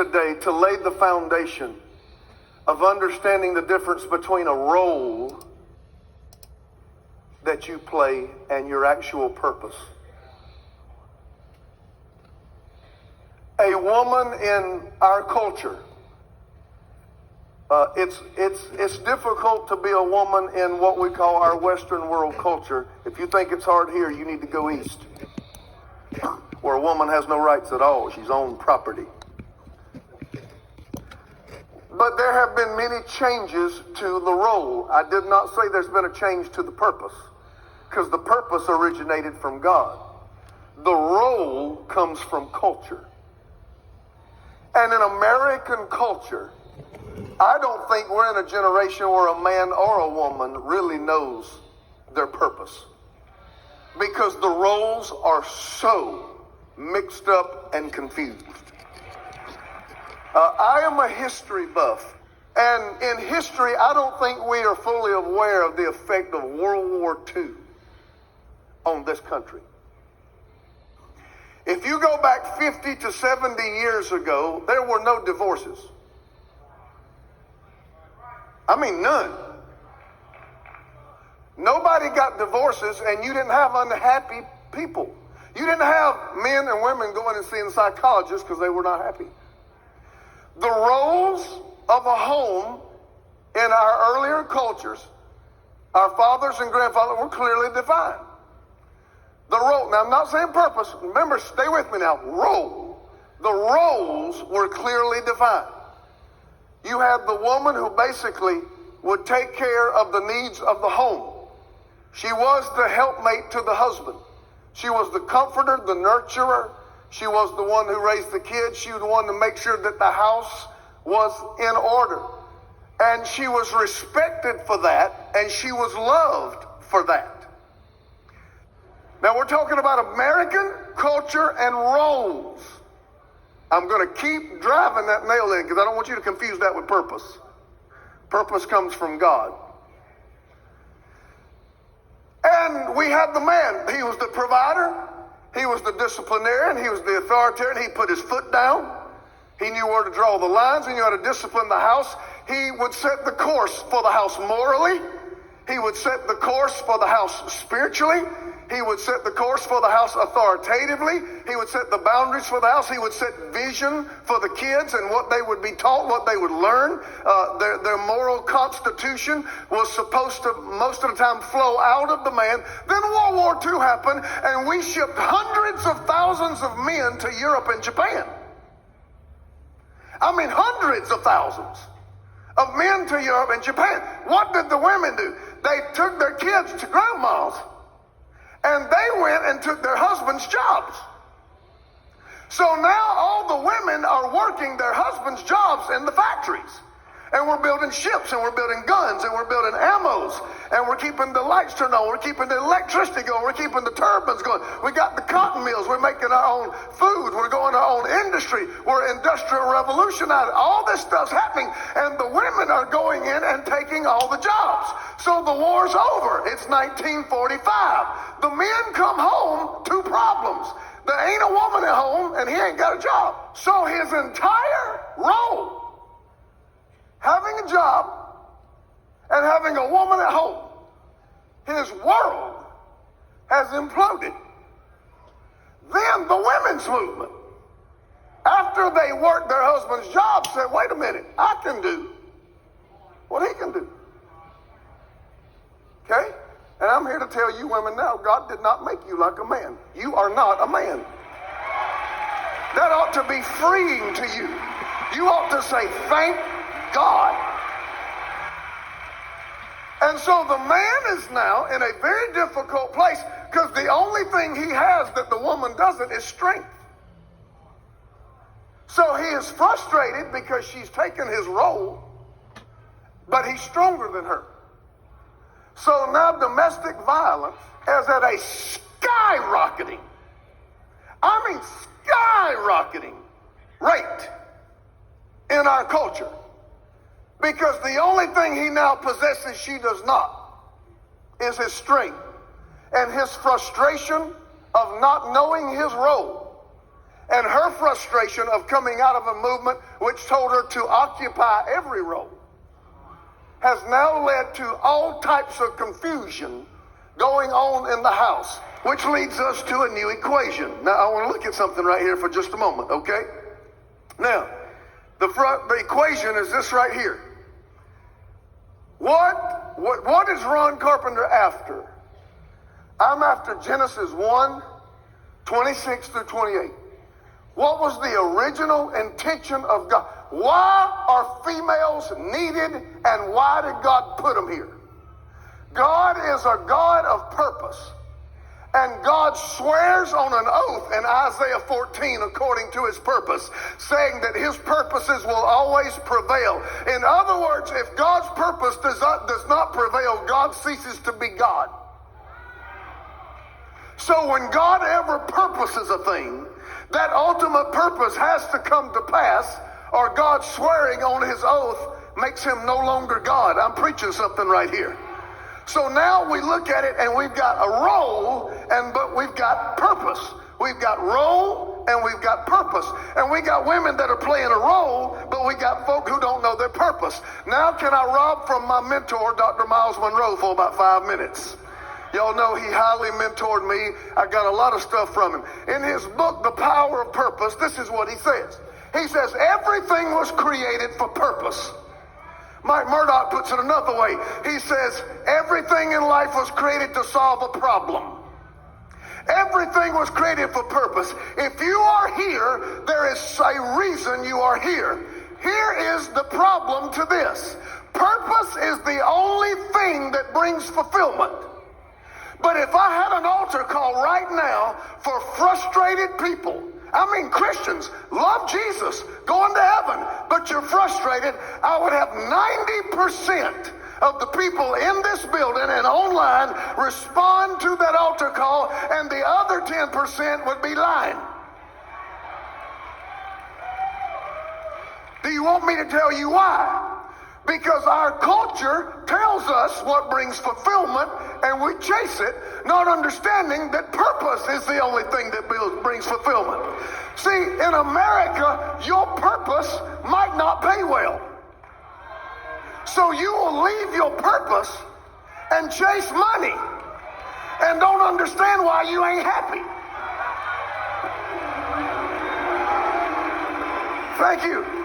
today to lay the foundation of understanding the difference between a role that you play and your actual purpose. A woman in our culture, it's difficult to be a woman in what we call our Western world culture. If you think it's hard here, you need to go east, where a woman has no rights at all. She's owned property. But there have been many changes to the role. I did not say there's been a change to the purpose, because the purpose originated from God. The role comes from culture. And in American culture, I don't think we're in a generation where a man or a woman really knows their purpose, because the roles are so mixed up and confused. I am a history buff, and in history, I don't think we are fully aware of the effect of World War II on this country. If you go back 50 to 70 years ago, there were no divorces. I mean, none. Nobody got divorces, and you didn't have unhappy people. You didn't have men and women going and seeing psychologists because they were not happy. The roles of a home in our earlier cultures, our fathers and grandfathers, were clearly defined. The role, now I'm not saying purpose, remember, stay with me now, role. The roles were clearly defined. You had the woman who basically would take care of the needs of the home. She was the helpmate to the husband. She was the comforter, the nurturer. She was the one who raised the kids. She was the one to make sure that the house was in order. And she was respected for that, and she was loved for that. Now we're talking about American culture and roles. I'm going to keep driving that nail in because I don't want you to confuse that with purpose. Purpose comes from God. And we had the man. He was the provider. He was the disciplinarian. He was the authoritarian. He put his foot down. He knew where to draw the lines. He knew how to discipline the house. He would set the course for the house morally. He would set the course for the house spiritually. He would set the course for the house authoritatively. He would set the boundaries for the house. He would set vision for the kids and what they would be taught, what they would learn. Their moral constitution was supposed to, most of the time, flow out of the man. Then World War II happened, and we shipped hundreds of thousands of men to Europe and Japan. I mean, hundreds of thousands of men to Europe and Japan. What did the women do? They took their kids to grandma's, and they went and took their husbands' jobs. So now all the women are working their husbands' jobs in the factories. And we're building ships, and we're building guns, and we're building ammos, and we're keeping the lights turned on, we're keeping the electricity going, we're keeping the turbines going. We got the cotton mills, we're making our own food, we're going our own industry, we're industrial revolution out of it. All this stuff's happening, and the women are going in and taking all the jobs. So the war's over. It's 1945. The men come home, two problems. There ain't a woman at home, and he ain't got a job. So his entire role, having a job and having a woman at home, his world has imploded. Then the women's movement, after they worked their husband's job, said, wait a minute, I can do what he can do. Okay? And I'm here to tell you women now, God did not make you like a man. You are not a man. That ought to be freeing to you. You ought to say, thank God. And so the man is now in a very difficult place because the only thing he has that the woman doesn't is strength. So he is frustrated because she's taken his role, but he's stronger than her. So now domestic violence is at a skyrocketing, I mean skyrocketing rate in our culture. Because the only thing he now possesses she does not is his strength and his frustration of not knowing his role and her frustration of coming out of a movement which told her to occupy every role, has now led to all types of confusion going on in the house, which leads us to a new equation. Now, I want to look at something right here for just a moment, okay? Now, the equation is this right here. What is Ron Carpenter after? I'm after Genesis 1, 26 through 28. What was the original intention of God? Why are females needed, and why did God put them here? God is a God of purpose. And God swears on an oath in Isaiah 14 according to his purpose, saying that his purposes will always prevail. In other words, if God's purpose does not prevail, God ceases to be God. So when God ever purposes a thing, that ultimate purpose has to come to pass, or God swearing on his oath makes him no longer God. I'm preaching something right here. So now we look at it and we've got a role, but we've got purpose. We've got role and we've got purpose. And we got women that are playing a role, but we got folk who don't know their purpose. Now can I rob from my mentor, Dr. Miles Monroe, for about 5 minutes? Y'all know he highly mentored me. I got a lot of stuff from him. In his book, The Power of Purpose, this is what he says. He says, everything was created for purpose. Mike Murdoch puts it another way. He says, everything in life was created to solve a problem. Everything was created for purpose. If you are here, there is a reason you are here. Here is the problem to this. Purpose is the only thing that brings fulfillment. But if I had an altar call right now for frustrated people, I mean Christians, love Jesus, going to heaven, but you're frustrated, I would have 90% of the people in this building and online respond to that altar call, and the other 10% would be lying. Do you want me to tell you why? Because our culture tells us what brings fulfillment, and we chase it, not understanding that purpose is the only thing that brings fulfillment. See, in America, your purpose might not pay well. So you will leave your purpose and chase money and don't understand why you ain't happy. Thank you.